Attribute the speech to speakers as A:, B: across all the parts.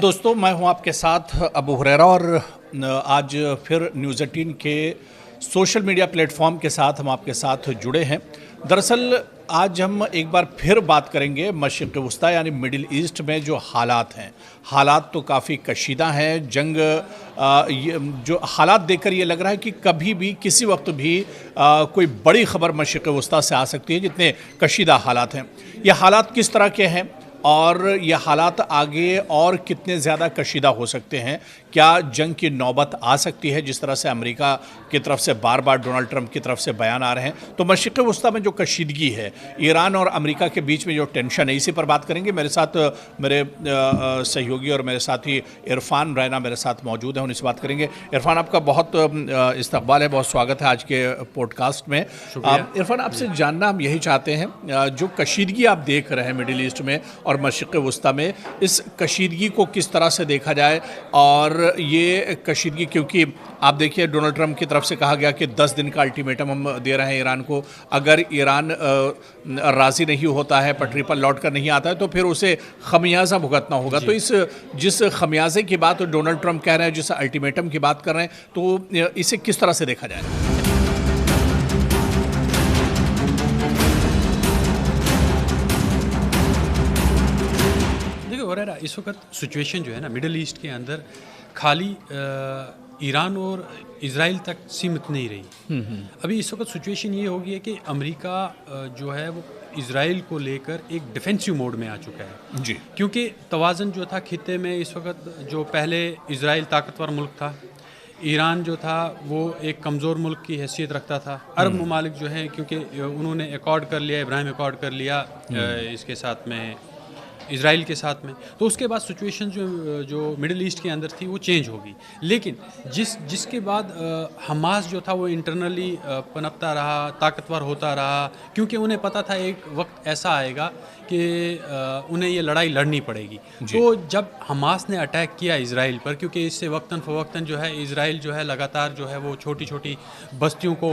A: दोस्तों, मैं हूं आपके साथ अबू हुरैरा और आज फिर न्यूज़ 18 के सोशल मीडिया प्लेटफॉर्म के साथ हम आपके साथ जुड़े हैं। दरअसल आज हम एक बार फिर बात करेंगे मशरिक़ वस्ता यानी मिडिल ईस्ट में जो हालात हैं। हालात तो काफ़ी कशीदा हैं। जंग जो हालात देखकर ये लग रहा है कि कभी भी किसी वक्त भी कोई बड़ी ख़बर मशरिक़ वस्ता से आ सकती है, जितने कशीदा हालात हैं। ये हालात किस तरह के हैं और ये हालात आगे और कितने ज़्यादा कशीदा हो सकते हैं? क्या जंग की नौबत आ सकती है, जिस तरह से अमेरिका की तरफ से बार बार डोनाल्ड ट्रंप की तरफ से बयान आ रहे हैं? तो मशरिक़ वस्ता में जो कशीदगी है, ईरान और अमेरिका के बीच में जो टेंशन है, इसी पर बात करेंगे। मेरे साथ मेरे सहयोगी और मेरे साथी इरफान रैना मेरे साथ मौजूद हैं, उनसे बात करेंगे। इरफान, आपका बहुत इस्तकबाल है, बहुत स्वागत है आज के पॉडकास्ट में। इरफान, आपसे जानना हम यही चाहते हैं, जो कशीदगी आप देख रहे हैं मिडिल ईस्ट में और मशरिक़ वस्ता में, इस कशीदगी को किस तरह से देखा जाए? और ये कशीदगी, क्योंकि आप देखिए डोनाल्ड ट्रंप की तरफ से कहा गया कि 10 दिन का अल्टीमेटम हम दे रहे हैं ईरान को। अगर ईरान राज़ी नहीं होता है, पटरी पर लौट कर नहीं आता है, तो फिर उसे खमियाजा भुगतना होगा। तो जिस खमियाजे की बात डोनाल्ड ट्रंप कह रहे हैं, जिस अल्टीमेटम की बात कर रहे हैं, तो इसे किस तरह से देखा जाए?
B: हो रहा है इस वक्त सिचुएशन जो है ना मिडिल ईस्ट के अंदर खाली ईरान और इज़राइल तक सीमित नहीं रही। अभी इस वक्त सिचुएशन ये हो गई है कि अमेरिका जो है वो इज़राइल को लेकर एक डिफेंसिव मोड में आ चुका है
A: जी,
B: क्योंकि तवाज़न जो था खित्ते में इस वक्त, जो पहले इज़राइल ताकतवर मुल्क था, ईरान जो था वो एक कमज़ोर मुल्क की हैसियत रखता था। अरब ममालिक जो है, क्योंकि उन्होंने अकॉर्ड कर लिया, इब्राहिम अकॉर्ड कर लिया इसके साथ में, इज़राइल के साथ में, तो उसके बाद सिचुएशन जो मिडिल ईस्ट के अंदर थी वो चेंज होगी। लेकिन जिसके बाद हमास जो था वो इंटरनली पनपता रहा, ताकतवर होता रहा, क्योंकि उन्हें पता था एक वक्त ऐसा आएगा कि उन्हें ये लड़ाई लड़नी पड़ेगी। तो जब हमास ने अटैक किया इज़राइल पर, क्योंकि इससे वक्तन फ़वक्तन जो है इज़राइल जो है लगातार जो है वो छोटी छोटी बस्तियों को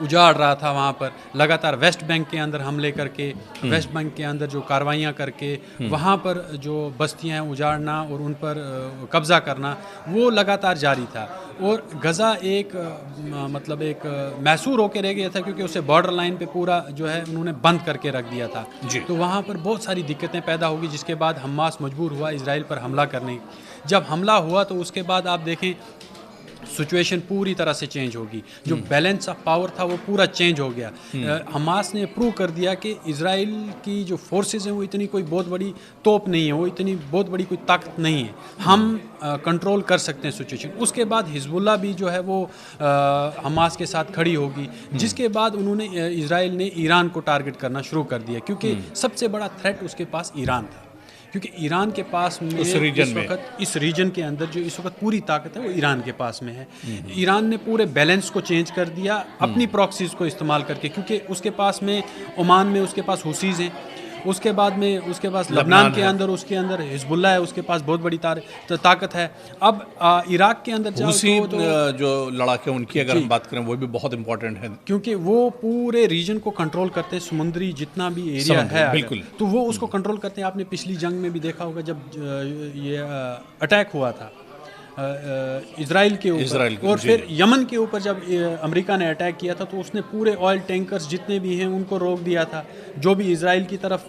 B: उजाड़ रहा था, वहाँ पर लगातार वेस्ट बैंक के अंदर हमले करके, वेस्ट बैंक के अंदर जो कार्रवाइयाँ करके वहाँ पर जो बस्तियाँ हैं उजाड़ना और उन पर कब्ज़ा करना, वो लगातार जारी था। और गज़ा एक मतलब एक मैसूर होकर रह गया था, क्योंकि उसे बॉर्डर लाइन पे पूरा जो है उन्होंने बंद करके रख दिया था। तो वहाँ पर बहुत सारी दिक्कतें पैदा होगी, जिसके बाद हमास मजबूर हुआ इज़राइल पर हमला करने। जब हमला हुआ तो उसके बाद आप देखें सिचुएशन पूरी तरह से चेंज होगी। जो बैलेंस ऑफ पावर था वो पूरा चेंज हो गया। हमास ने प्रूव कर दिया कि इज़राइल की जो फोर्सेस हैं वो इतनी कोई बहुत बड़ी तोप नहीं है, वो इतनी बहुत बड़ी कोई ताकत नहीं है, हम कंट्रोल कर सकते हैं सिचुएशन। उसके बाद हिजबुल्लाह भी जो है वो हमास के साथ खड़ी होगी, जिसके बाद उन्होंने इज़राइल ने ईरान को टारगेट करना शुरू कर दिया, क्योंकि सबसे बड़ा थ्रेट उसके पास ईरान था। क्योंकि ईरान के पास में इस रीजन के अंदर जो इस वक्त पूरी ताकत है वो ईरान के पास में है। ईरान ने पूरे बैलेंस को चेंज कर दिया अपनी प्रॉक्सीज़ को इस्तेमाल करके, क्योंकि उसके पास में ओमान में उसके पास हुसीज़ हैं, उसके बाद में उसके पास लबनान के अंदर उसके अंदर हिजबुल्लाह है, उसके पास बहुत बड़ी ताकत है। अब इराक के अंदर जाओ तो
A: जो लड़ाके उनकी अगर हम बात करें वो भी बहुत इंपॉर्टेंट है, क्योंकि
B: वो पूरे रीजन को कंट्रोल करते हैं, समुद्री जितना भी एरिया है
A: बिल्कुल,
B: तो वो उसको कंट्रोल करते हैं। आपने पिछली जंग में भी देखा होगा, जब ये अटैक हुआ था इज़राइल के ऊपर और फिर यमन के ऊपर, जब अमेरिका ने अटैक किया था तो उसने पूरे ऑयल टैंकर्स जितने भी हैं उनको रोक दिया था। जो भी इज़राइल की तरफ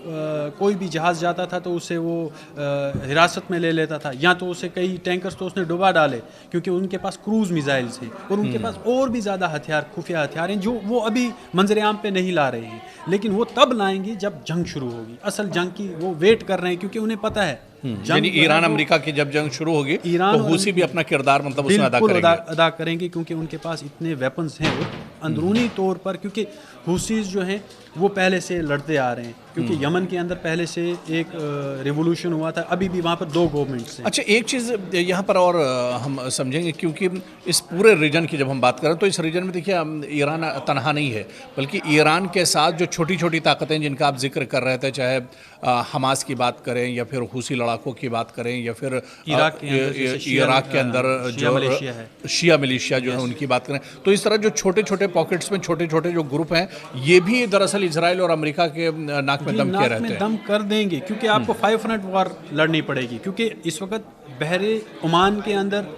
B: कोई भी जहाज़ जाता था तो उसे वो हिरासत में ले लेता था, या तो उसे कई टैंकर्स तो उसने डुबा डाले, क्योंकि उनके पास क्रूज़ मिसाइल्स हैं और उनके पास और भी ज़्यादा हथियार, खुफिया हथियार हैं, जो वो अभी मंजर आम पे नहीं ला रहे हैं, लेकिन वो तब लाएंगे जब जंग शुरू होगी। असल जंग की वो वेट कर रहे हैं, क्योंकि उन्हें पता है
A: यानी ईरान अमेरिका की जब जंग शुरू होगी तो हुसी भी अपना किरदार मतलब उसमें
B: अदा करेंगे, क्योंकि उनके पास इतने वेपन्स हैं अंदरूनी तौर पर। क्योंकि हुसीज जो हैं वो पहले से लड़ते आ रहे हैं, क्योंकि यमन के अंदर पहले से एक रिवोल्यूशन हुआ था, अभी भी वहाँ पर 2 गवर्नमेंट्स हैं।
A: अच्छा, एक चीज़ यहाँ पर और हम समझेंगे, क्योंकि इस पूरे रीजन की जब हम बात करें तो इस रीजन में देखिए ईरान तनहा नहीं है, बल्कि ईरान के साथ जो छोटी छोटी ताकतें जिनका आप जिक्र कर रहे थे, चाहे हमास की बात करें या फिर हुसी लड़ाकों की बात करें या फिर इराक के अंदर जो शिया मिलिशिया जो है उनकी बात करें, तो इस तरह जो छोटे छोटे पॉकेट्स में छोटे छोटे जो ग्रुप हैं, ये भी दरअसल इजराइल और अमेरिका के नाक में दम किए
B: नाक
A: रहते
B: में
A: हैं।
B: दम कर देंगे, क्योंकि आपको 5 फ्रंट वॉर लड़नी पड़ेगी, क्योंकि इस वक्त बहरे ओमान के अंदर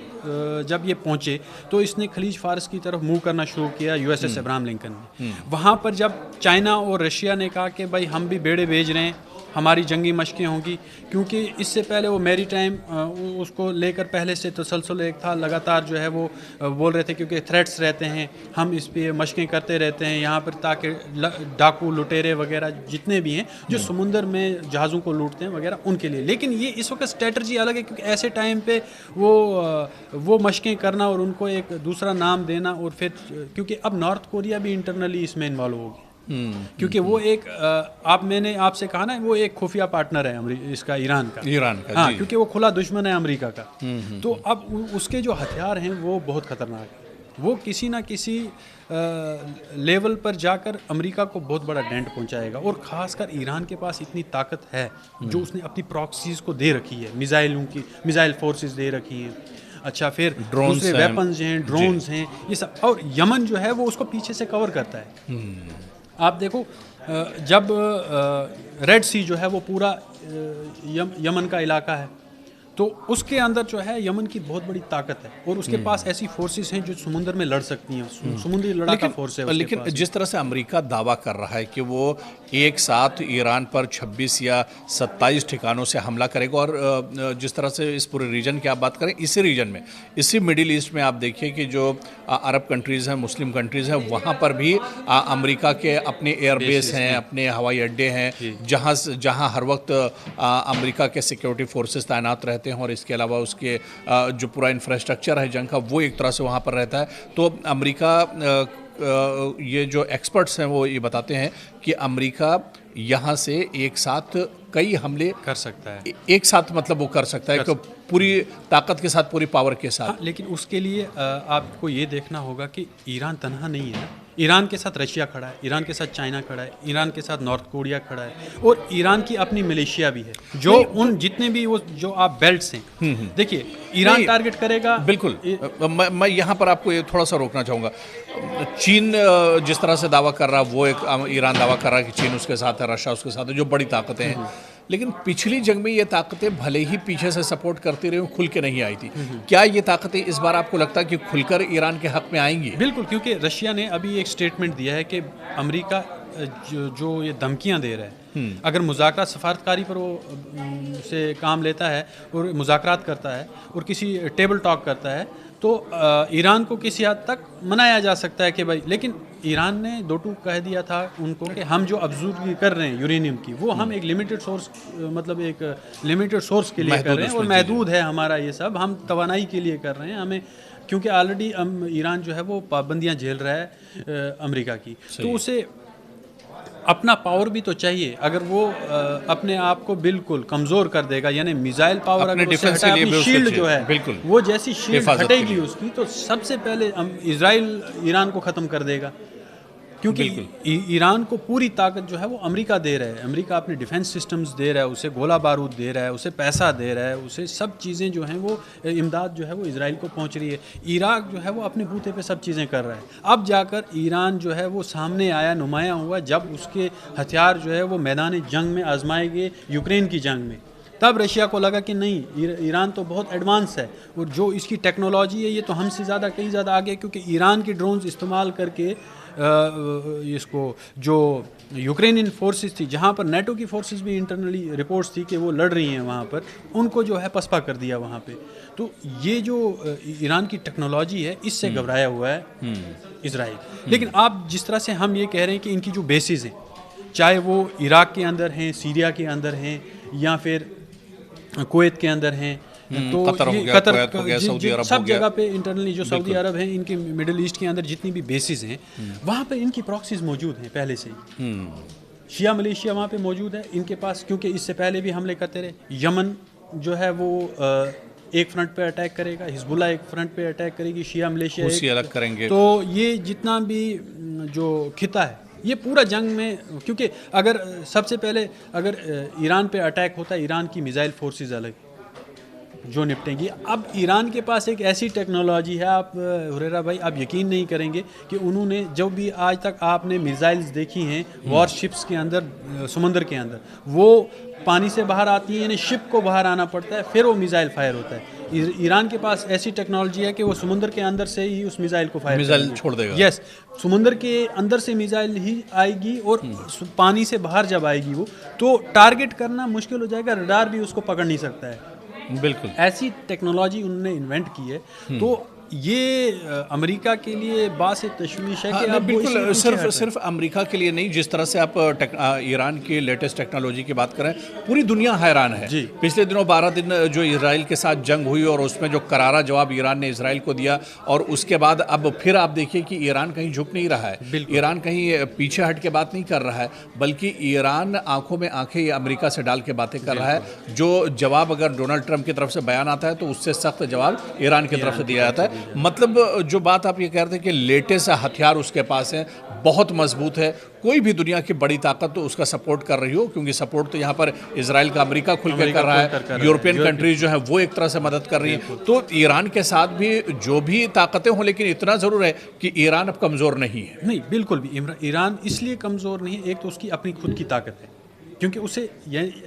B: जब ये पहुंचे तो इसने खलीज फारस की तरफ मूव करना शुरू किया यूएसएस अब्राहम लिंकन ने। वहाँ पर जब चाइना और रशिया ने कहा कि भाई हम भी बेड़े भेज रहे हैं, हमारी जंगी मशकें होंगी, क्योंकि इससे पहले वो मैरी टाइम उसको लेकर पहले से तसलसल एक था, लगातार जो है वो बोल रहे थे, क्योंकि थ्रेट्स रहते हैं, हम इस पे मशकें करते रहते हैं यहाँ पर, ताकि डाकू लुटेरे वगैरह जितने भी हैं जो समुंदर में जहाज़ों को लूटते हैं वगैरह उनके लिए। लेकिन ये इस वक्त स्ट्रेटजी अलग है, क्योंकि ऐसे टाइम पे वो मशकें करना और उनको एक दूसरा नाम देना, और फिर क्योंकि अब नॉर्थ कोरिया भी इंटरनली इसमें इन्वॉल्व होगी, क्योंकि वो एक मैंने आपसे कहा ना, वो एक खुफिया पार्टनर है इसका, ईरान का। हाँ, क्योंकि वो खुला दुश्मन है अमेरिका का। तो अब उसके जो हथियार हैं वो बहुत खतरनाक है, वो किसी ना किसी लेवल पर जाकर अमेरिका को बहुत बड़ा डेंट पहुंचाएगा। और ख़ासकर ईरान के पास इतनी ताकत है जो उसने अपनी प्रॉक्सीज़ को दे रखी है, मिसाइल फोर्सेस दे रखी हैं, अच्छा फिर दूसरे वेपन्स हैं, ड्रोन्स हैं, ये सब। और यमन जो है वो उसको पीछे से कवर करता है। आप देखो, जब रेड सी जो है वो पूरा यमन का इलाका है, तो उसके अंदर जो है यमन की बहुत बड़ी ताकत है, और उसके पास ऐसी फोर्सेस हैं जो समुंदर में लड़ सकती हैं, समुद्री लड़ाका फोर्स है उसके
A: लेकिन
B: पास।
A: जिस तरह से अमेरिका दावा कर रहा है कि वो एक साथ ईरान पर 26 या 27 ठिकानों से हमला करेगा, और जिस तरह से इस पूरे रीजन की आप बात करें, इसी रीजन में, इसी मिडिल ईस्ट में आप देखिए कि जो अरब कंट्रीज़ हैं, मुस्लिम कंट्रीज़ हैं, वहाँ पर भी अमेरिका के अपने एयरबेस हैं, अपने हवाई अड्डे हैं, जहाँ हर वक्त अमेरिका के सिक्योरिटी फोर्सेस तैनात रहते हैं, और इसके अलावा उसके जो पूरा इंफ्रास्ट्रक्चर है जंग का, वो एक तरह से वहाँ पर रहता है। तो अमेरिका, ये जो एक्सपर्ट्स हैं वो ये बताते हैं कि अमेरिका यहाँ से एक साथ कई हमले
B: कर सकता है,
A: एक साथ, मतलब वो कर सकता है कि पूरी ताकत के साथ, पूरी पावर के साथ।
B: हाँ, लेकिन उसके लिए आपको ये देखना होगा कि ईरान तनहा नहीं है। ईरान के साथ रशिया खड़ा है, ईरान के साथ चाइना खड़ा है, ईरान के साथ नॉर्थ कोरिया खड़ा है, और ईरान की अपनी मलेशिया भी है, जो उन जितने भी वो जो आप बेल्ट्स हैं, देखिए ईरान टारगेट करेगा।
A: बिल्कुल, मैं यहाँ पर आपको ये थोड़ा सा रोकना चाहूँगा। चीन जिस तरह से दावा कर रहा है, वो एक ईरान दावा कर रहा है कि चीन उसके साथ है, रशिया उसके साथ है, जो बड़ी ताकतें हैं। लेकिन पिछली जंग में ये ताकतें भले ही पीछे से सपोर्ट करती रही, खुल के नहीं आई थी। क्या ये ताकतें इस बार आपको लगता है कि खुलकर ईरान के हक में आएंगी?
B: बिल्कुल, क्योंकि रशिया ने अभी एक स्टेटमेंट दिया है कि अमेरिका जो ये धमकियां दे रहा है, अगर मुज़ाकरा सफारतकारी पर वो से काम लेता है और मुज़ाकरात करता है और किसी टेबल टॉक करता है, तो ईरान को किसी हद तक मनाया जा सकता है कि भाई, लेकिन ईरान ने दो टूक कह दिया था उनको कि हम जो अब्जॉर्ब कर रहे हैं यूरेनियम की, वो हम एक लिमिटेड सोर्स, मतलब एक लिमिटेड सोर्स के लिए कर रहे हैं, और महदूद है हमारा ये सब, हम तवानाई के लिए कर रहे हैं, हमें, क्योंकि ऑलरेडी ईरान जो है वो पाबंदियां झेल रहा है अमेरिका की, तो उसे अपना पावर भी तो चाहिए। अगर वो अपने आप को बिल्कुल कमज़ोर कर देगा, यानी मिसाइल पावर अगर उससे हटा, अपनी शील्ड जो है, बिल्कुल वो जैसी शील्ड हटेगी उसकी, तो सबसे पहले इजराइल ईरान को ख़त्म कर देगा, क्योंकि ईरान को पूरी ताकत जो है वो अमेरिका दे रहा है। अमेरिका अपने डिफेंस सिस्टम्स दे रहा है, उसे गोला बारूद दे रहा है, उसे पैसा दे रहा है, उसे सब चीज़ें जो हैं वो इमदाद जो है वो इजराइल को पहुंच रही है। इराक जो है वो अपने बूते पे सब चीज़ें कर रहा है। अब जाकर ईरान जो है वो सामने आया, नुमायाँ हुआ, जब उसके हथियार जो है वो मैदान जंग में आजमाए गए, यूक्रेन की जंग में, तब रशिया को लगा कि नहीं, ईरान तो बहुत एडवांस है, और जो इसकी टेक्नोलॉजी है ये तो हमसे ज़्यादा, कहीं ज़्यादा आगे, क्योंकि ईरान की ड्रोन्स इस्तेमाल करके इसको, जो यूक्रेनियन फोर्सेस थी, जहाँ पर नेटो की फोर्सेस भी इंटरनली रिपोर्ट्स थी कि वो लड़ रही हैं वहाँ पर, उनको जो है पसपा कर दिया वहाँ पे। तो ये जो ईरान की टेक्नोलॉजी है, इससे घबराया हुआ है इजराइल। लेकिन आप जिस तरह से हम ये कह रहे हैं कि इनकी जो बेसिस हैं, चाहे वो इराक के अंदर हैं, सीरिया के अंदर हैं, या फिर कुवैत के अंदर हैं, तो
A: कतर हो गया, कुवैत हो गया, सऊदी अरब
B: सब जगह पे इंटरनली जो सऊदी अरब हैं, इनके मिडिल ईस्ट के अंदर जितनी भी बेसिस हैं, वहाँ पे इनकी प्रॉक्सीज मौजूद हैं पहले से ही। शिया मलेशिया वहाँ पे मौजूद है इनके पास, क्योंकि इससे पहले भी हमले करते रहे। यमन जो है वो एक फ्रंट पे अटैक करेगा, हिजबुल्लाह एक फ्रंट पे अटैक करेगी, शिया मलेशिया
A: अलग करेंगे।
B: तो ये जितना भी जो खिता है, ये पूरा जंग में, क्योंकि अगर सबसे पहले अगर ईरान पे अटैक होता है, ईरान की मिसाइल फोर्सेस अलग, जो निपटेंगी। अब ईरान के पास एक ऐसी टेक्नोलॉजी है, आप हुरैरा भाई आप यकीन नहीं करेंगे कि उन्होंने जो भी आज तक आपने मिसाइल्स देखी हैं वॉरशिप्स के अंदर, समुंदर के अंदर, वो पानी से बाहर आती है, यानी शिप को बाहर आना पड़ता है, फिर वो मिसाइल फायर होता है। ईरान के पास ऐसी टेक्नोलॉजी है कि वो समुंदर के अंदर से ही उस मिसाइल को फायर
A: मिसाइल छोड़ देगा।
B: यस, समुंदर के अंदर से मिसाइल ही आएगी और पानी से बाहर जब आएगी वो, तो टारगेट करना मुश्किल हो जाएगा, रडार भी उसको पकड़ नहीं सकता है।
A: बिल्कुल
B: ऐसी टेक्नोलॉजी उन्होंने इन्वेंट की है। तो ये अमेरिका के लिए बात से तशवीश है कि
A: हाँ,
B: अब वो इससे
A: बिल्कुल
B: पीछे
A: सिर्फ
B: हट रहे हैं।
A: सिर्फ अमेरिका के लिए नहीं, जिस तरह से आप ईरान की लेटेस्ट टेक्नोलॉजी की बात करें, पूरी दुनिया हैरान है।
B: जी।
A: पिछले दिनों 12 दिन जो इजराइल के साथ जंग हुई और उसमें जो करारा जवाब ईरान ने इजराइल को दिया, और उसके बाद अब फिर आप देखिए कि ईरान कहीं झुक नहीं रहा है, ईरान कहीं पीछे हट के बात नहीं कर रहा है, बल्कि ईरान आंखों में आंखें अमेरिका से डाल के बातें कर रहा है। जो जवाब अगर डोनाल्ड ट्रंप की तरफ से बयान आता है तो उससे सख्त जवाब ईरान की तरफ से दिया जाता है। मतलब जो बात आप ये कह रहे थे कि लेटेस्ट हथियार उसके पास है, बहुत मजबूत है, कोई भी दुनिया की बड़ी ताकत तो उसका सपोर्ट कर रही हो, क्योंकि सपोर्ट तो यहाँ पर इजराइल का अमेरिका खुल के कर रहा है, यूरोपियन कंट्रीज जो है वो एक तरह से मदद कर रही है। तो ईरान के साथ भी जो भी ताकतें हों, लेकिन इतना ज़रूर है कि ईरान अब कमज़ोर नहीं है।
B: नहीं, बिल्कुल भी ईरान इसलिए कमज़ोर नहीं है, एक तो उसकी अपनी खुद की ताकत है, क्योंकि उसे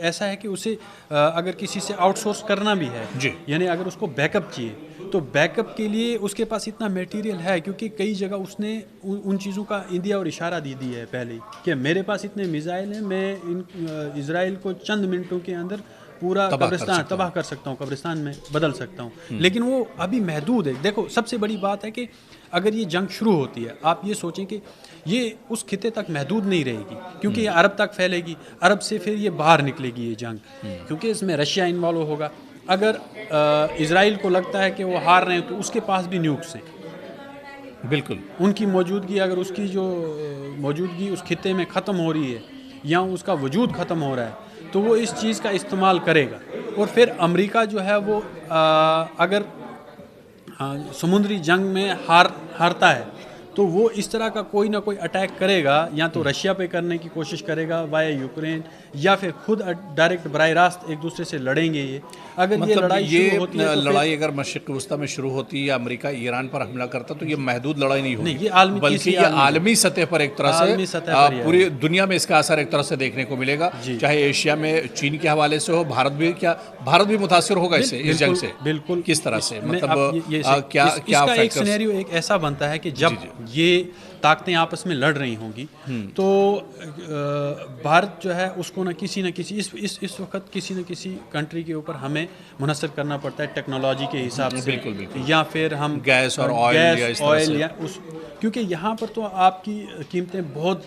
B: ऐसा है कि उसे अगर किसी से आउटसोर्स करना भी है
A: जी,
B: यानी अगर उसको बैकअप चाहिए तो बैकअप के लिए उसके पास इतना मटेरियल है, क्योंकि कई जगह उसने उन चीज़ों का इंडिया और इशारा दे दी है पहले ही कि मेरे पास इतने मिसाइल हैं, मैं इन इजराइल को चंद मिनटों के अंदर पूरा कब्रिस्तान तबाह कर सकता हूँ, कब्रिस्तान में बदल सकता हूँ। लेकिन वो अभी महदूद है। देखो, सबसे बड़ी बात है कि अगर ये जंग शुरू होती है, आप ये सोचें कि ये उस खिते तक महदूद नहीं रहेगी, क्योंकि ये अरब तक फैलेगी, अरब से फिर ये बाहर निकलेगी ये जंग, क्योंकि इसमें रशिया इन्वॉल्व होगा। अगर इजराइल को लगता है कि वो हार रहे हैं तो उसके पास भी न्यूक्स हैं।
A: बिल्कुल
B: उनकी मौजूदगी, अगर उसकी जो मौजूदगी उस खिते में ख़त्म हो रही है या उसका वजूद ख़त्म हो रहा है, तो वो इस चीज़ का इस्तेमाल करेगा। और फिर अमेरिका जो है वो अगर समुद्री जंग में हारता है तो वो इस तरह का कोई ना कोई अटैक करेगा, या तो रशिया पे करने की कोशिश करेगा वाया यूक्रेन, या फिर खुद डायरेक्ट बराह रास्त एक दूसरे से लड़ेंगे। ये अगर
A: मतलब
B: ये लड़ाई शुरू होती है तो
A: लड़ाई अगर मशरिक़ वस्ता में शुरू होती है या अमेरिका ईरान पर हमला करता तो ये महदूद लड़ाई नहीं होगी,
B: नहीं, ये
A: बल्कि ये आलमी सतह पर एक तरह से पूरी दुनिया में इसका असर एक तरह से देखने को मिलेगा। चाहे एशिया में चीन के हवाले से हो, भारत भी मुतासिर होगा इससे, इस जंग से।
B: बिल्कुल।
A: किस तरह से, मतलब क्या
B: इसका एक सिनेरियो एक ऐसा बनता है कि जब ये ताकतें आपस में लड़ रही होंगी तो भारत जो है उसको ना किसी इस वक्त किसी न किसी कंट्री के ऊपर हमें मुनसर करना पड़ता है टेक्नोलॉजी के हिसाब से।
A: बिल्कुल।
B: या फिर हम
A: गैस और ऑयल
B: या उस, क्योंकि यहाँ पर तो आपकी कीमतें बहुत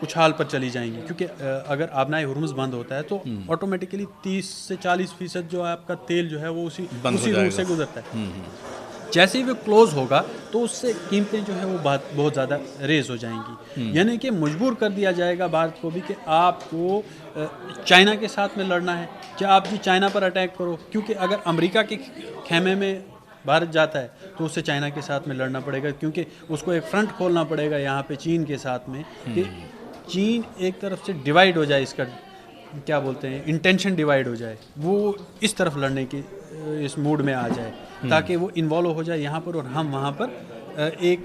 B: उछाल पर चली जाएंगी, क्योंकि अगर आबनाए हुर्मुज़ बंद होता है तो ऑटोमेटिकली 30 से 40% जो आपका तेल जो है वो उसी रूट से गुजरता है। जैसे ही वो क्लोज होगा तो उससे कीमतें जो है वो बहुत ज़्यादा रेज हो जाएंगी, यानी कि मजबूर कर दिया जाएगा भारत को भी कि आपको चाइना के साथ में लड़ना है, क्या आप जी चाइना पर अटैक करो, क्योंकि अगर अमेरिका के खेमे में भारत जाता है तो उससे चाइना के साथ में लड़ना पड़ेगा, क्योंकि उसको एक फ्रंट खोलना पड़ेगा यहाँ पे चीन के साथ में, कि चीन एक तरफ से डिवाइड हो जाए, इसका क्या बोलते हैं इंटेंशन डिवाइड हो जाए, वो इस तरफ लड़ने की इस मूड में आ जाए ताकि वो इन्वॉल्व हो जाए यहाँ पर और हम वहाँ पर एक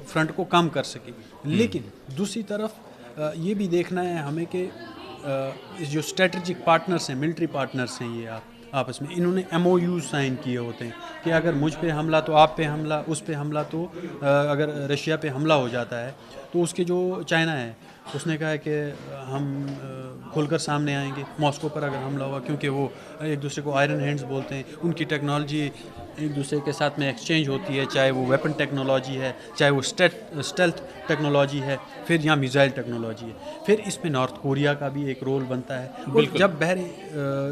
B: फ्रंट को कम कर सकें। लेकिन दूसरी तरफ ये भी देखना है हमें कि जो स्ट्रेटजिक पार्टनर्स हैं, मिलिट्री पार्टनर्स हैं, ये आपस में इन्होंने MOU साइन किए होते हैं कि अगर मुझ पे हमला तो आप पे हमला, उस पे हमला तो अगर रशिया पे हमला हो जाता है तो उसके जो चाइना है उसने कहा है कि हम खुलकर सामने आएंगे मॉस्को पर अगर हमला हुआ, क्योंकि वो एक दूसरे को आयरन हैंड्स बोलते हैं, उनकी टेक्नोलॉजी एक दूसरे के साथ में एक्सचेंज होती है, चाहे वो वेपन टेक्नोलॉजी है, चाहे वो स्टेल्थ टेक्नोलॉजी है, फिर यहाँ मिसाइल टेक्नोलॉजी है, फिर इसमें नॉर्थ कोरिया का भी एक रोल बनता है।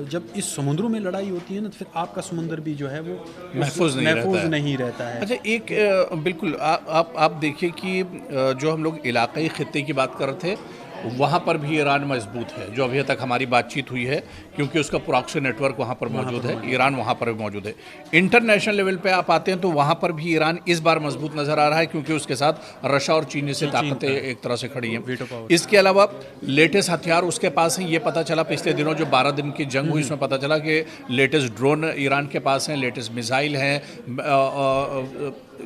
B: जब इस समुद्रों में लड़ाई होती है ना तो फिर आपका समुद्र भी जो है वो महफूज नहीं रहता है।
A: अच्छा, एक बिल्कुल आप देखिए कि जो हम लोग इलाकाई खित्ते की बात कर रहे थे वहाँ पर भी ईरान मजबूत है, जो अभी तक हमारी बातचीत हुई है, क्योंकि उसका प्रॉक्सी नेटवर्क वहाँ पर मौजूद है, ईरान वहाँ पर भी मौजूद है। इंटरनेशनल लेवल पे आप आते हैं तो वहाँ पर भी ईरान इस बार मजबूत नज़र आ रहा है, क्योंकि उसके साथ रशिया और चीन से ताकतें एक तरह से खड़ी हैं। इसके अलावा लेटेस्ट हथियार उसके पास हैं, ये पता चला पिछले दिनों जो 12 दिन की जंग हुई उसमें पता चला कि लेटेस्ट ड्रोन ईरान के पास हैं, लेटेस्ट मिसाइल हैं,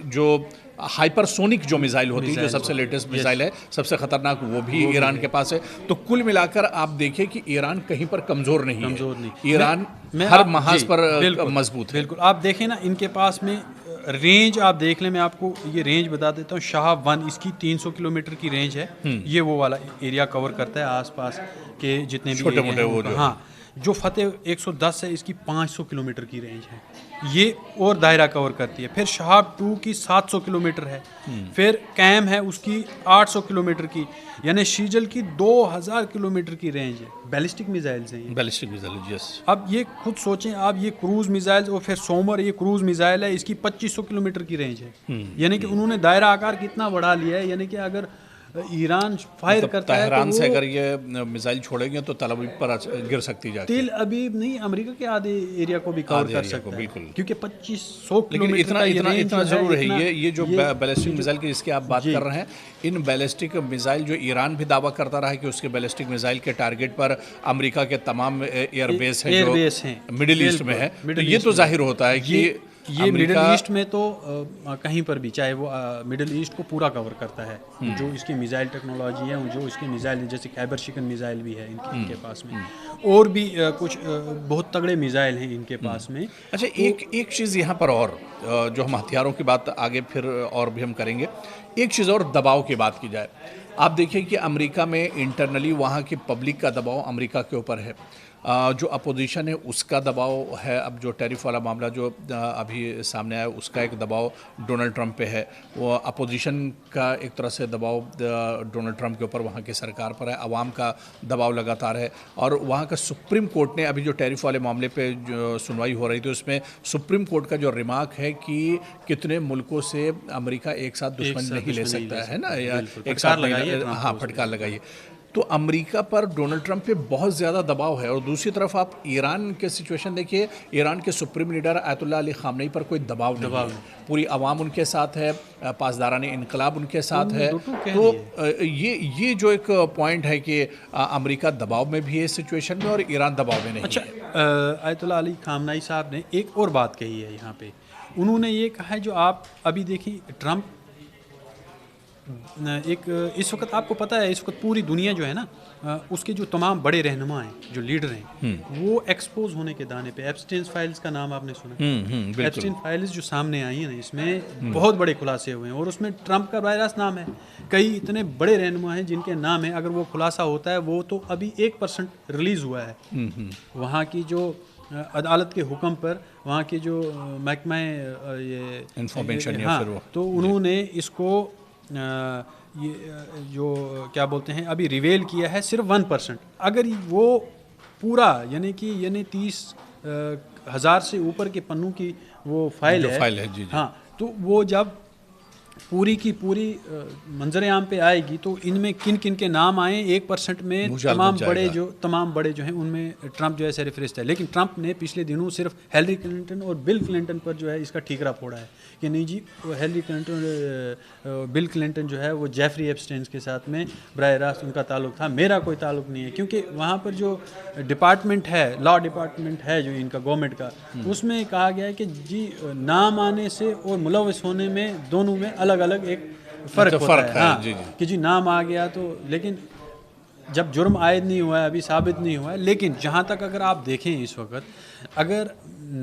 A: जो हाइपरसोनिक जो मिसाइल होती है, जो सबसे लेटेस्ट मिसाइल है, सबसे खतरनाक, वो भी ईरान के पास है। तो कुल मिलाकर आप देखिए कि ईरान कहीं पर कमज़ोर नहीं है, ईरान हर महाज पर मजबूत है।
B: बिल्कुल, आप देखें ना, इनके पास में रेंज आप देख लें, मैं आपको ये रेंज बता देता हूँ। शाहब 1 इसकी 300 किलोमीटर की रेंज है। ये वो वाला एरिया कवर करता है, आसपास के जितने भी
A: छोटे मोटे वो जो
B: हाँ। जो फतेह 110 है, इसकी 500 किलोमीटर की रेंज है, ये और दायरा कवर करती है। फिर शहाब 2 की 700 किलोमीटर है। फिर कैम है उसकी 800 किलोमीटर की, यानी शीजल की 2000 किलोमीटर की रेंज है। बैलिस्टिक मिसाइल्स हैं ये।
A: Ballistic missile, yes.
B: अब ये खुद सोचें आप, ये क्रूज मिसाइल्स, और फिर सोमर ये क्रूज मिसाइल है, इसकी 2500 किलोमीटर की रेंज है। यानी कि उन्होंने दायरा आकार कितना बढ़ा लिया है, यानी कि अगर ईरान फायर करता है
A: तेहरान
B: तो
A: से अगर ये मिसाइल छोड़ेंगे तो तल अवीव पर गिर सकती जाके।
B: तेल अवीव नहीं, अमेरिका के आधे एरिया को भी कवर कर सकता है,
A: बिल्कुल।
B: क्योंकि 2500
A: लेकिन
B: किलोमीटर
A: इतना जरूर है, ये जो बैलिस्टिक मिसाइल की जिसकी आप बात कर रहे हैं, इन बैलिस्टिक मिसाइल जो ईरान भी दावा करता रहा है कि उसके बैलिस्टिक मिसाइल के टारगेट पर अमेरिका के तमाम एयरबेस हैं जो मिडिल ईस्ट में है, तो ये तो जाहिर होता है कि
B: ये मिडिल ईस्ट में तो कहीं पर भी, चाहे वो मिडिल ईस्ट को पूरा कवर करता है। जो इसकी मिसाइल टेक्नोलॉजी है, जो इसकी मिसाइल, जैसे खैबर शिकन मिसाइल भी है इनके पास में, और भी कुछ बहुत तगड़े मिसाइल हैं इनके पास में।
A: अच्छा, एक चीज़ यहाँ पर और, जो हम हथियारों की बात आगे फिर और भी हम करेंगे, एक चीज़ और दबाव की बात की जाए। आप देखिए कि अमेरिका में इंटरनली वहाँ की पब्लिक का दबाव अमेरिका के ऊपर है, जो अपोजिशन है उसका दबाव है। अब जो टैरिफ वाला मामला जो अभी सामने आया, उसका एक दबाव डोनाल्ड ट्रंप पे है। वो अपोजिशन का एक तरह से दबाव डोनाल्ड ट्रंप के ऊपर वहाँ की सरकार पर है, आवाम का दबाव लगातार है। और वहाँ का सुप्रीम कोर्ट ने अभी जो टैरिफ वाले मामले पे जो सुनवाई हो रही थी, उसमें सुप्रीम कोर्ट का जो रिमार्क है कि कितने मुल्कों से अमेरिका एक साथ दुश्मनी नहीं ले सकता है ना, या एक साथ हाँ फटकार लगाइए। तो अमेरिका पर डोनाल्ड ट्रंप पे बहुत ज़्यादा दबाव है। और दूसरी तरफ आप ईरान के सिचुएशन देखिए, ईरान के supreme leader Ayatollah Ali Khamenei पर कोई दबाव नहीं है, पूरी आवाम उनके साथ है, पासदारान इनकलाब उनके साथ है। तो ये जो एक पॉइंट है कि अमेरिका दबाव में भी है इस सिचुएशन में और ईरान दबाव में नहीं।
B: अच्छा, आयतुल्लाह अली खामनेई साहब ने एक और बात कही है यहाँ पे। उन्होंने ये कहा है, जो आप अभी देखिए, ट्रंप एक इस वक्त आपको पता है, इस वक्त पूरी दुनिया जो है ना, उसके जो तमाम बड़े रहनुमा हैं, जो लीडर हैं, वो एक्सपोज होने के दाने पे। एप्स्टीन फाइल्स का नाम आपने सुना? एप्स्टीन फाइल्स जो सामने आई हैं ना, इसमें बहुत बड़े खुलासे हुए हैं, और उसमें ट्रंप का बराह रास्त नाम है। कई इतने बड़े रहनुमा हैं जिनके नाम है। अगर वो खुलासा होता है, वो तो अभी 1% रिलीज़ हुआ है। वहाँ की जो अदालत के हुक्म पर, वहाँ के जो महकमा ये
A: इंफॉर्मेशन,
B: हाँ, तो उन्होंने इसको ये जो क्या बोलते हैं, अभी रिवेल किया है सिर्फ 1%। अगर वो पूरा, यानी 30,000 से ऊपर के पन्नों की वो फाइल है, जी। हाँ, तो वो जब पूरी की पूरी मंजर आम पे आएगी, तो इनमें किन किन के नाम आए 1% में तमाम बड़े जो हैं, उनमें ट्रंप जो है सरफहरिस्त है। लेकिन ट्रंप ने पिछले दिनों सिर्फ हिलरी क्लिंटन और बिल क्लिंटन पर जो है इसका ठीकरा फोड़ा है कि नहीं जी, हिलरी क्लिंटन बिल क्लिंटन जो है वो जेफरी एप्स्टीन के साथ में बराह रास्त उनका ताल्लुक था, मेरा कोई ताल्लुक नहीं है। क्योंकि वहाँ पर जो डिपार्टमेंट है, लॉ डिपार्टमेंट है जो इनका गवर्नमेंट का, उसमें कहा गया है कि जी नाम आने से और मुलविस होने में, दोनों में अलग अलग एक फ़र्क होता है। हाँ, जी। कि जी नाम आ गया तो, लेकिन जब जुर्म आयद नहीं हुआ है, अभी साबित नहीं हुआ है। लेकिन जहाँ तक अगर आप देखें इस वक्त, अगर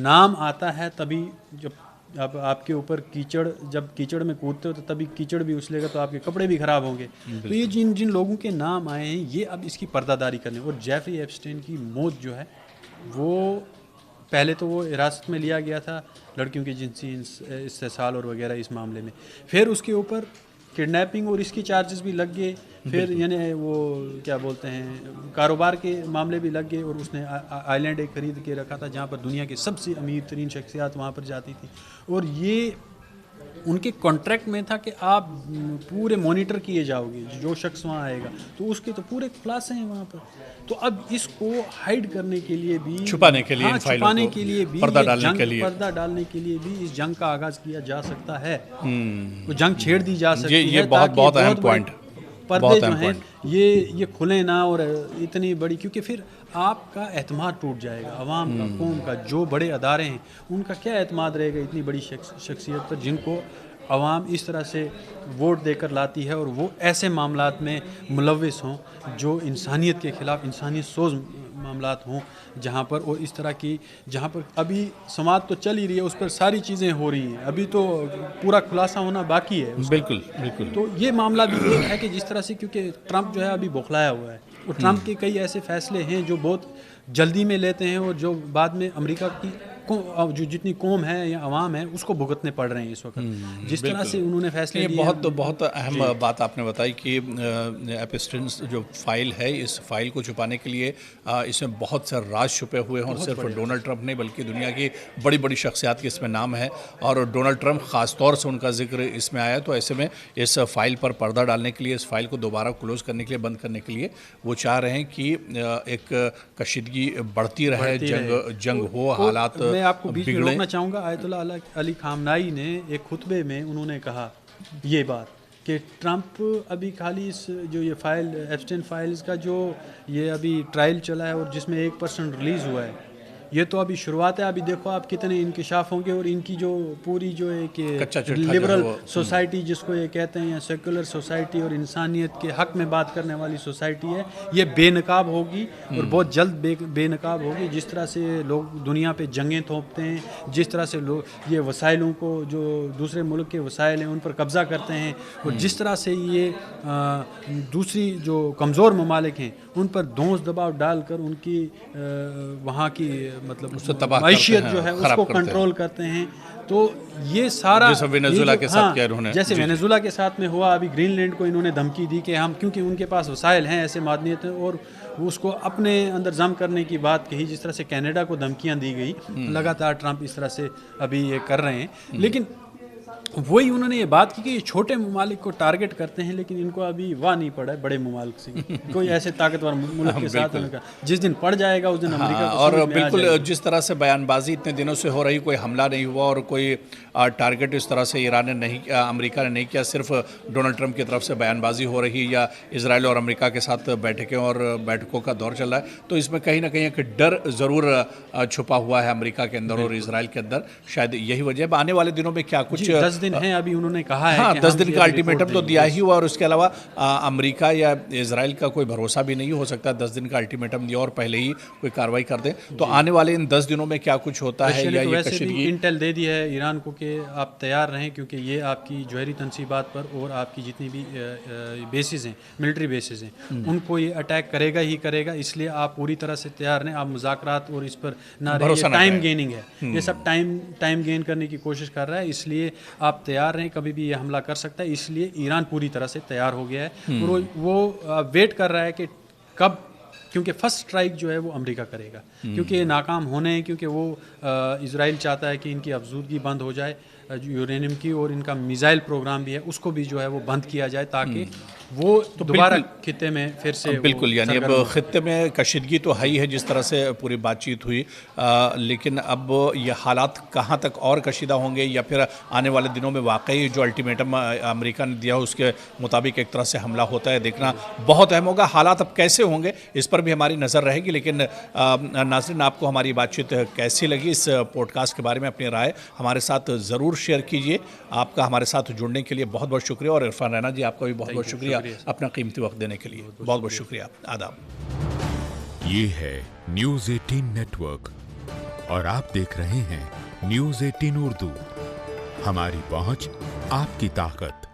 B: नाम आता है तभी, जब अब आपके ऊपर कीचड़, जब कीचड़ में कूदते हो तो तभी कीचड़ भी उछलेगा, तो आपके कपड़े भी ख़राब होंगे। तो ये जिन जिन लोगों के नाम आए हैं, ये अब इसकी पर्दादारी करने। और जेफरी एप्स्टीन की मौत जो है, वो पहले तो वो हिरासत में लिया गया था लड़कियों की जिनसी इस्तेसाल और वगैरह इस मामले में, फिर उसके ऊपर किडनैपिंग और इसकी चार्जेस भी लग गए, फिर यानी वो क्या बोलते हैं, कारोबार के मामले भी लग गए। और उसने आइलैंड एक खरीद के रखा था जहाँ पर दुनिया के सबसे अमीर तरीन शख्सियात वहाँ पर जाती थी। और ये उनके कॉन्ट्रैक्ट में था कि आप पूरे मॉनिटर किए जाओगे, जो शख्स वहाँ आएगा तो उसके तो पूरे खुलासे हैं वहाँ पर। तो अब इसको हाइड करने के लिए भी,
A: छुपाने के लिए,
B: हाँ, छुपाने के लिए भी,
A: पर्दा डालने के लिए,
B: पर्दा डालने के लिए भी इस जंग का आगाज किया जा सकता है। तो जंग छेड़ दी जा सकती है।
A: ये बहुत अहम पॉइंट,
B: पर्दे जो हैं ये खुले ना, और इतनी बड़ी, क्योंकि फिर आपका एतमाद टूट जाएगा अवाम का, कौम का। जो बड़े अदारे हैं उनका क्या एतमाद रहेगा इतनी बड़ी शख्सियत पर, जिनको अवाम इस तरह से वोट देकर लाती है, और वो ऐसे मामलात में मुलव्विस हों जो इंसानियत के ख़िलाफ़, इंसानियत सोज मामलात हों, जहाँ पर, और इस तरह की, जहाँ पर अभी समाज तो चल ही रही है, उस पर सारी चीज़ें हो रही हैं, अभी तो पूरा खुलासा होना बाकी है उसका।
A: बिल्कुल बिल्कुल।
B: तो ये मामला भी एक है कि जिस तरह से, क्योंकि ट्रंप जो है अभी बौखलाया हुआ है, और ट्रंप के कई ऐसे फैसले हैं जो बहुत जल्दी में लेते हैं, और जो बाद में अमेरिका की जो जितनी कौम है या अवाम है उसको भुगतने पड़ रहे हैं इस वक्त, जिस तरह से उन्होंने फैसले लिए।
A: बहुत अहम बात आपने बताई कि एपिस्टिन जो फाइल है, इस फाइल को छुपाने के लिए इसमें बहुत से राज छुपे हुए हैं, और सिर्फ डोनाल्ड ट्रंप नहीं बल्कि दुनिया की बड़ी बड़ी शख्सियात के इसमें नाम है, और डोनाल्ड ट्रंप ख़ास तौर से उनका जिक्र इसमें आया। तो ऐसे में इस फाइल पर पर्दा डालने के लिए, इस फाइल को दोबारा क्लोज करने के लिए, बंद करने के लिए वो चाह रहे हैं कि एक कशीदगी बढ़ती रहे, जंग हो, हालात।
B: मैं आपको बीच में रोकना चाहूँगा। आयतुल्लाह अली खामनाई ने एक खुतबे में उन्होंने कहा ये बात कि ट्रंप अभी खाली इस जो ये फाइल, एप्स्टाइन फाइल्स का जो ये अभी ट्रायल चला है और जिसमें 1% रिलीज़ हुआ है, ये तो अभी शुरुआत है। अभी देखो आप कितने इंकिशाफ होंगे, और इनकी जो पूरी जो एक लिबरल सोसाइटी जिसको ये कहते हैं, या सेकुलर सोसाइटी और इंसानियत के हक में बात करने वाली सोसाइटी है, ये बेनकाब होगी, और बहुत जल्द बेनकाब होगी। जिस तरह से लोग दुनिया पे जंगें थोपते हैं, जिस तरह से लोग ये वसाइलों को, जो दूसरे मुल्क के वसाइल हैं उन पर कब्ज़ा करते हैं, और जिस तरह से ये दूसरी जो कमज़ोर ममालिक हैं उन पर धौंस दबाव डालकर उनकी वहाँ की मतलब मैशियत जो है उसको कंट्रोल करते हैं। तो ये सारा
A: जैसे वेनेजुला के साथ किया उन्होंने,
B: जैसे वेनेजुला के साथ में हुआ, अभी ग्रीनलैंड को इन्होंने धमकी दी कि हम, क्योंकि उनके पास वसाइल हैं, ऐसे मादनियत हैं, और उसको अपने अंदर जम करने की बात कही, जिस तरह से कनाडा को धमकियां दी गई। लगातार ट्रंप इस तरह से अभी ये कर रहे हैं, लेकिन वही उन्होंने ये बात की कि ये छोटे ममालिक को टारगेट करते हैं, लेकिन इनको अभी वाह नहीं पड़ा है बड़े ममालिक से, कोई ऐसे ताकतवर मुल्क के साथ उनका जिस दिन पड़ जाएगा उस दिन अमेरिका को
A: और बिल्कुल जिस तरह से बयानबाजी इतने दिनों से हो रही, कोई हमला नहीं हुआ और कोई टारगेट इस तरह से ईरान ने नहीं, अमेरिका ने नहीं किया, सिर्फ डोनाल्ड ट्रंप की तरफ से बयानबाजी हो रही, या इजराइल और अमेरिका के साथ बैठकें और बैठकों का दौर चल रहा है, तो इसमें कहीं ना कहीं एक डर ज़रूर छुपा हुआ है अमेरिका के अंदर और इजराइल के अंदर। शायद यही वजह है। आने वाले दिनों में क्या कुछ
B: 10 दिन हैं अभी उन्होंने कहा है,
A: हाँ, 10 दिन का अल्टीमेटम तो दिया ही हुआ, और उसके अलावा अमेरिका या इजराइल का कोई भरोसा भी नहीं हो सकता 10 दिन का अल्टीमेटम दिया और पहले ही कोई कार्रवाई कर दे। तो आने वाले इन 10 दिनों में क्या कुछ होता है, या ये कशीदगी।
B: इंटेल दे दी है ईरान को कि आप तैयार रहें, क्योंकि ये आपकी जौहरी तनसीबात पर और आपकी जितनी भी बेसिस हैं, मिलिट्री बेसिस हैं, उनको ये अटैक करेगा ही करेगा, इसलिए आप पूरी तरह से तैयार रहें। आप मुज़ाकरात और इस पर ना रहिए, टाइम गेनिंग है, ये सब टाइम गेन करने की कोशिश कर रहा है, इसलिए आप तैयार रहें, कभी भी ये हमला कर सकता है। इसलिए ईरान पूरी तरह से तैयार हो गया है, और वो वेट कर रहा है कि कब, क्योंकि फर्स्ट स्ट्राइक जो है वो अमेरिका करेगा, क्योंकि ये नाकाम होने हैं, क्योंकि वो इजराइल चाहता है कि इनकी अफजूदगी बंद हो जाए यूरेनियम की, और इनका मिसाइल प्रोग्राम भी है उसको भी जो है वो बंद किया जाए, ताकि वो तो दोबारा खित्ते में फिर से
A: बिल्कुल, यानी अब खित्ते में कशीदगी तो है ही है जिस तरह से पूरी बातचीत हुई, लेकिन अब ये हालात कहाँ तक और कशीदा होंगे, या फिर आने वाले दिनों में वाकई जो अल्टीमेटम अमेरिका ने दिया उसके मुताबिक एक तरह से हमला होता है, देखना बहुत अहम होगा। हालात अब कैसे होंगे इस पर भी हमारी नज़र रहेगी। लेकिन नाज़रीन, आपको हमारी बातचीत कैसी लगी, इस पॉडकास्ट के बारे में अपनी राय हमारे साथ ज़रूर शेयर कीजिए। आपका हमारे साथ जुड़ने के लिए बहुत बहुत शुक्रिया, और इरफान रैना जी आपका भी बहुत बहुत शुक्रिया अपना कीमती वक्त देने के लिए। बहुत बहुत शुक्रिया। आदाब।
C: ये है न्यूज़ 18 नेटवर्क, और आप देख रहे हैं न्यूज़ 18 उर्दू। हमारी पहुंच, आपकी ताकत।